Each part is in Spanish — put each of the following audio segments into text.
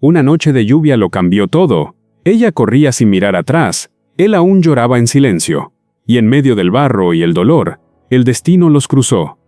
Una noche de lluvia lo cambió todo. Ella corría sin mirar atrás, él aún lloraba en silencio. Y en medio del barro y el dolor, el destino los cruzó.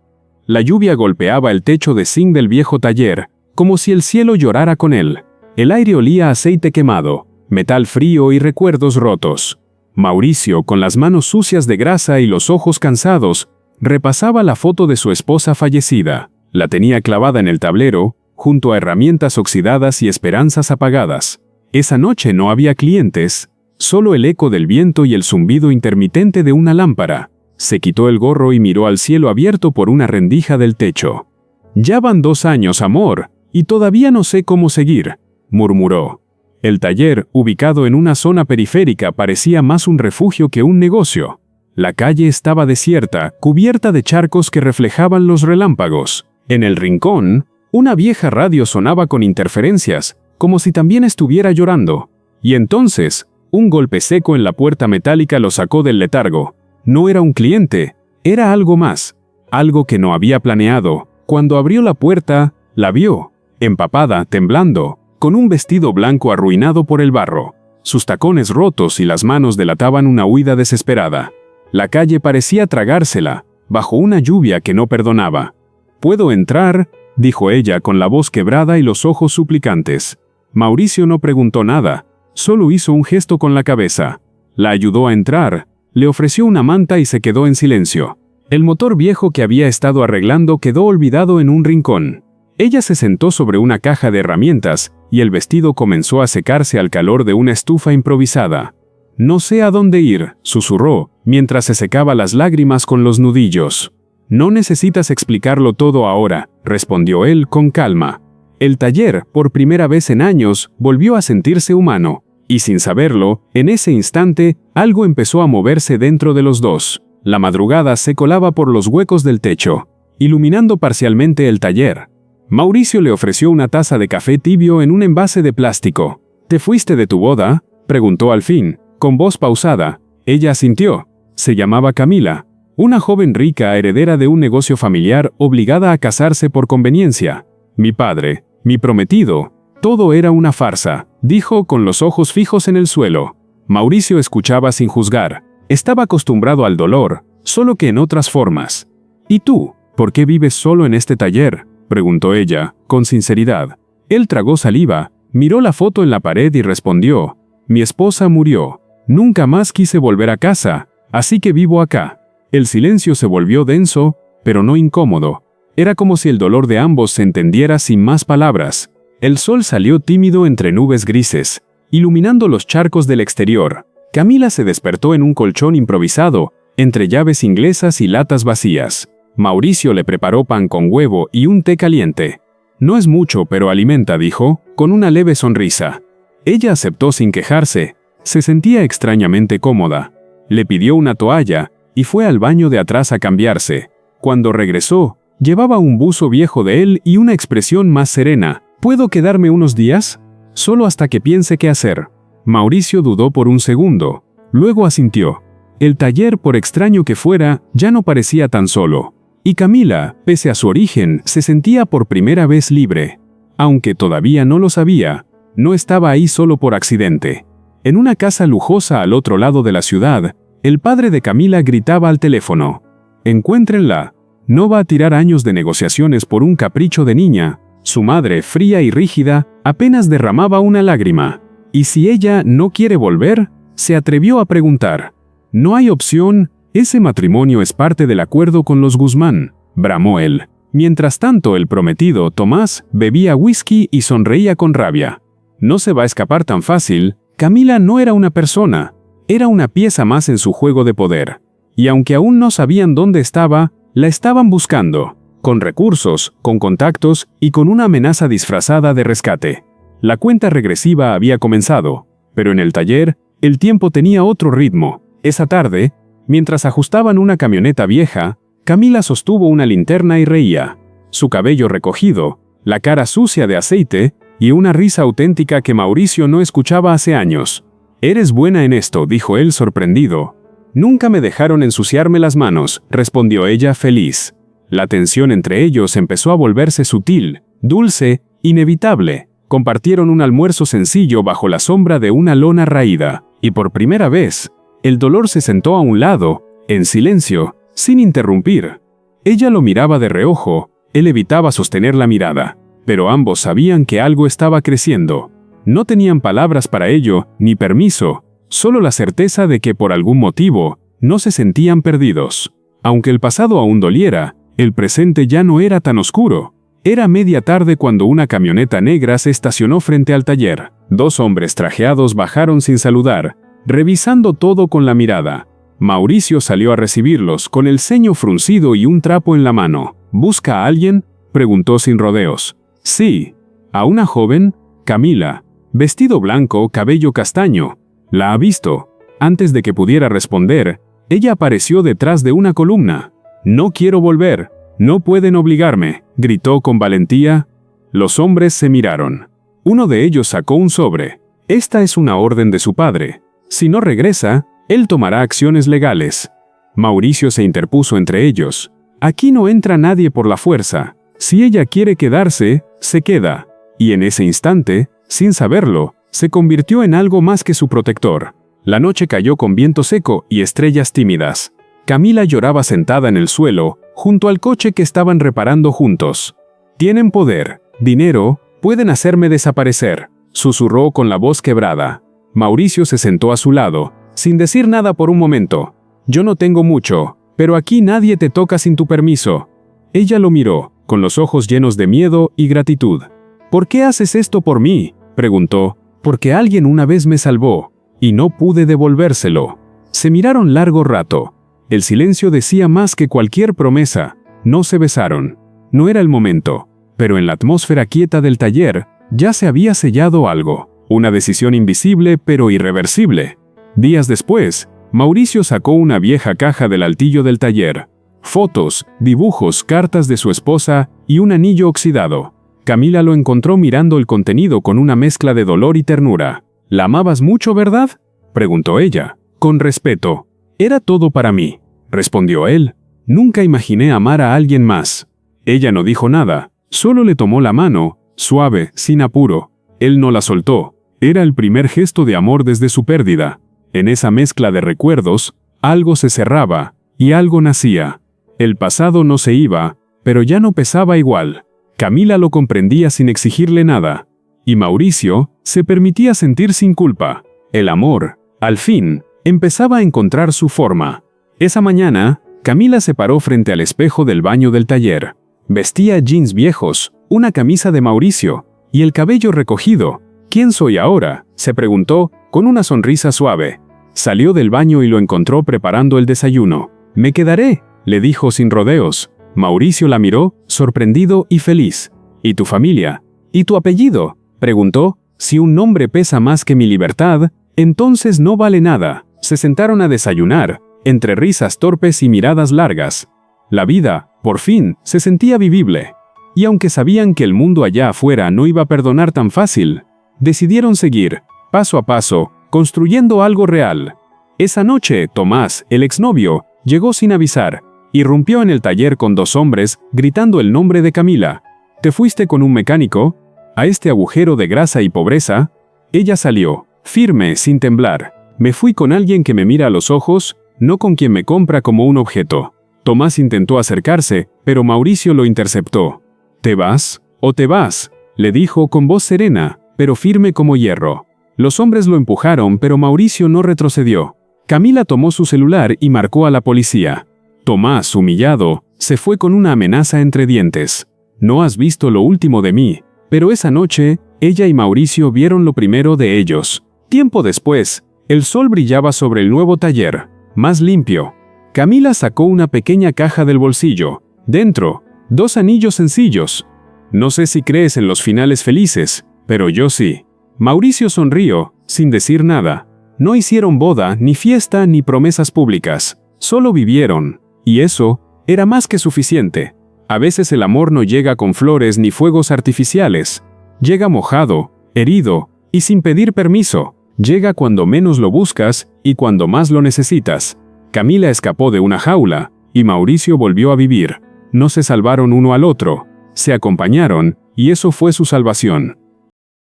La lluvia golpeaba el techo de zinc del viejo taller, como si el cielo llorara con él. El aire olía a aceite quemado, metal frío y recuerdos rotos. Mauricio, con las manos sucias de grasa y los ojos cansados, repasaba la foto de su esposa fallecida. La tenía clavada en el tablero, junto a herramientas oxidadas y esperanzas apagadas. Esa noche no había clientes, solo el eco del viento y el zumbido intermitente de una lámpara. Se quitó el gorro y miró al cielo abierto por una rendija del techo. «Ya van 2 años, amor, y todavía no sé cómo seguir», murmuró. El taller, ubicado en una zona periférica, parecía más un refugio que un negocio. La calle estaba desierta, cubierta de charcos que reflejaban los relámpagos. En el rincón, una vieja radio sonaba con interferencias, como si también estuviera llorando. Y entonces, un golpe seco en la puerta metálica lo sacó del letargo. No era un cliente, era algo más, algo que no había planeado. Cuando abrió la puerta, la vio, empapada, temblando, con un vestido blanco arruinado por el barro. Sus tacones rotos y las manos delataban una huida desesperada. La calle parecía tragársela, bajo una lluvia que no perdonaba. «¿Puedo entrar?», dijo ella con la voz quebrada y los ojos suplicantes. Mauricio no preguntó nada, solo hizo un gesto con la cabeza. La ayudó a entrar, le ofreció una manta y se quedó en silencio. El motor viejo que había estado arreglando quedó olvidado en un rincón. Ella se sentó sobre una caja de herramientas y el vestido comenzó a secarse al calor de una estufa improvisada. «No sé a dónde ir», susurró, mientras se secaba las lágrimas con los nudillos. «No necesitas explicarlo todo ahora», respondió él con calma. El taller, por primera vez en años, volvió a sentirse humano. Y sin saberlo, en ese instante, algo empezó a moverse dentro de los dos. La madrugada se colaba por los huecos del techo, iluminando parcialmente el taller. Mauricio le ofreció una taza de café tibio en un envase de plástico. «¿Te fuiste de tu boda?», preguntó al fin, con voz pausada. Ella asintió. Se llamaba Camila, una joven rica heredera de un negocio familiar obligada a casarse por conveniencia. «Mi padre, mi prometido, todo era una farsa», dijo con los ojos fijos en el suelo. Mauricio escuchaba sin juzgar. Estaba acostumbrado al dolor, solo que en otras formas. «¿Y tú, por qué vives solo en este taller?», preguntó ella, con sinceridad. Él tragó saliva, miró la foto en la pared y respondió: «Mi esposa murió. Nunca más quise volver a casa, así que vivo acá». El silencio se volvió denso, pero no incómodo. Era como si el dolor de ambos se entendiera sin más palabras. El sol salió tímido entre nubes grises, iluminando los charcos del exterior. Camila se despertó en un colchón improvisado, entre llaves inglesas y latas vacías. Mauricio le preparó pan con huevo y un té caliente. «No es mucho, pero alimenta», dijo, con una leve sonrisa. Ella aceptó sin quejarse. Se sentía extrañamente cómoda. Le pidió una toalla y fue al baño de atrás a cambiarse. Cuando regresó, llevaba un buzo viejo de él y una expresión más serena. «¿Puedo quedarme unos días? Solo hasta que piense qué hacer». Mauricio dudó por un segundo. Luego asintió. El taller, por extraño que fuera, ya no parecía tan solo. Y Camila, pese a su origen, se sentía por primera vez libre. Aunque todavía no lo sabía, no estaba ahí solo por accidente. En una casa lujosa al otro lado de la ciudad, el padre de Camila gritaba al teléfono: «Encuéntrenla. No va a tirar años de negociaciones por un capricho de niña». Su madre, fría y rígida, apenas derramaba una lágrima. Y si ella no quiere volver, se atrevió a preguntar: «¿No hay opción? Ese matrimonio es parte del acuerdo con los Guzmán», bramó él. Mientras tanto, el prometido, Tomás, bebía whisky y sonreía con rabia. No se va a escapar tan fácil. Camila no era una persona, era una pieza más en su juego de poder. Y aunque aún no sabían dónde estaba, la estaban buscando, con recursos, con contactos y con una amenaza disfrazada de rescate. La cuenta regresiva había comenzado, pero en el taller, el tiempo tenía otro ritmo. Esa tarde, mientras ajustaban una camioneta vieja, Camila sostuvo una linterna y reía. Su cabello recogido, la cara sucia de aceite y una risa auténtica que Mauricio no escuchaba hace años. «Eres buena en esto», dijo él sorprendido. «Nunca me dejaron ensuciarme las manos», respondió ella feliz. La tensión entre ellos empezó a volverse sutil, dulce, inevitable, Compartieron un almuerzo sencillo bajo la sombra de una lona raída, y por primera vez, el dolor se sentó a un lado, en silencio, sin interrumpir. Ella lo miraba de reojo, él evitaba sostener la mirada, pero ambos sabían que algo estaba creciendo. No tenían palabras para ello, ni permiso, solo la certeza de que por algún motivo, no se sentían perdidos. Aunque el pasado aún doliera, el presente ya no era tan oscuro. Era media tarde cuando una camioneta negra se estacionó frente al taller. 2 hombres trajeados bajaron sin saludar, revisando todo con la mirada. Mauricio salió a recibirlos con el ceño fruncido y un trapo en la mano. ¿Busca a alguien?, preguntó sin rodeos. Sí, a una joven, Camila, vestido blanco, cabello castaño. ¿La ha visto? Antes de que pudiera responder, ella apareció detrás de una columna. No quiero volver, no pueden obligarme, gritó con valentía. Los hombres se miraron. Uno de ellos sacó un sobre. Esta es una orden de su padre. Si no regresa, él tomará acciones legales. Mauricio se interpuso entre ellos. Aquí no entra nadie por la fuerza. Si ella quiere quedarse, se queda. Y en ese instante, sin saberlo, se convirtió en algo más que su protector. La noche cayó con viento seco y estrellas tímidas. Camila lloraba sentada en el suelo, junto al coche que estaban reparando juntos. Tienen poder, dinero, pueden hacerme desaparecer, susurró con la voz quebrada. Mauricio se sentó a su lado, sin decir nada por un momento. Yo no tengo mucho, pero aquí nadie te toca sin tu permiso. Ella lo miró, con los ojos llenos de miedo y gratitud. ¿Por qué haces esto por mí?, preguntó. Porque alguien una vez me salvó, y no pude devolvérselo. Se miraron largo rato. El silencio decía más que cualquier promesa. No se besaron. No era el momento, pero en la atmósfera quieta del taller, ya se había sellado algo. Una decisión invisible pero irreversible. Días después, Mauricio sacó una vieja caja del altillo del taller. Fotos, dibujos, cartas de su esposa y un anillo oxidado. Camila lo encontró mirando el contenido con una mezcla de dolor y ternura. ¿La amabas mucho, verdad?, preguntó ella, con respeto. Era todo para mí, respondió él. Nunca imaginé amar a alguien más. Ella no dijo nada, solo le tomó la mano, suave, sin apuro. Él no la soltó. Era el primer gesto de amor desde su pérdida. En esa mezcla de recuerdos, algo se cerraba, y algo nacía. El pasado no se iba, pero ya no pesaba igual. Camila lo comprendía sin exigirle nada. Y Mauricio se permitía sentir sin culpa. El amor, al fin, empezaba a encontrar su forma. Esa mañana, Camila se paró frente al espejo del baño del taller. Vestía jeans viejos, una camisa de Mauricio, y el cabello recogido. ¿Quién soy ahora?, se preguntó, con una sonrisa suave. Salió del baño y lo encontró preparando el desayuno. «Me quedaré», le dijo sin rodeos. Mauricio la miró, sorprendido y feliz. «¿Y tu familia? ¿Y tu apellido?», preguntó. «Si un nombre pesa más que mi libertad, entonces no vale nada». Se sentaron a desayunar, entre risas torpes y miradas largas. La vida, por fin, se sentía vivible. Y aunque sabían que el mundo allá afuera no iba a perdonar tan fácil, decidieron seguir, paso a paso, construyendo algo real. Esa noche, Tomás, el exnovio, llegó sin avisar. Irrumpió en el taller con 2 hombres, gritando el nombre de Camila. «¿Te fuiste con un mecánico? ¿A este agujero de grasa y pobreza?». Ella salió, firme, sin temblar. «Me fui con alguien que me mira a los ojos, no con quien me compra como un objeto». Tomás intentó acercarse, pero Mauricio lo interceptó. «¿Te vas? ¿O te vas?», le dijo con voz serena, pero firme como hierro. Los hombres lo empujaron, pero Mauricio no retrocedió. Camila tomó su celular y marcó a la policía. Tomás, humillado, se fue con una amenaza entre dientes. «No has visto lo último de mí». Pero esa noche, ella y Mauricio vieron lo primero de ellos. Tiempo después, el sol brillaba sobre el nuevo taller, más limpio. Camila sacó una pequeña caja del bolsillo. Dentro, 2 anillos sencillos. «No sé si crees en los finales felices, pero yo sí». Mauricio sonrió, sin decir nada. No hicieron boda, ni fiesta, ni promesas públicas. Solo vivieron. Y eso era más que suficiente. A veces el amor no llega con flores ni fuegos artificiales. Llega mojado, herido, y sin pedir permiso. Llega cuando menos lo buscas y cuando más lo necesitas. Camila escapó de una jaula, y Mauricio volvió a vivir. No se salvaron uno al otro. Se acompañaron, y eso fue su salvación.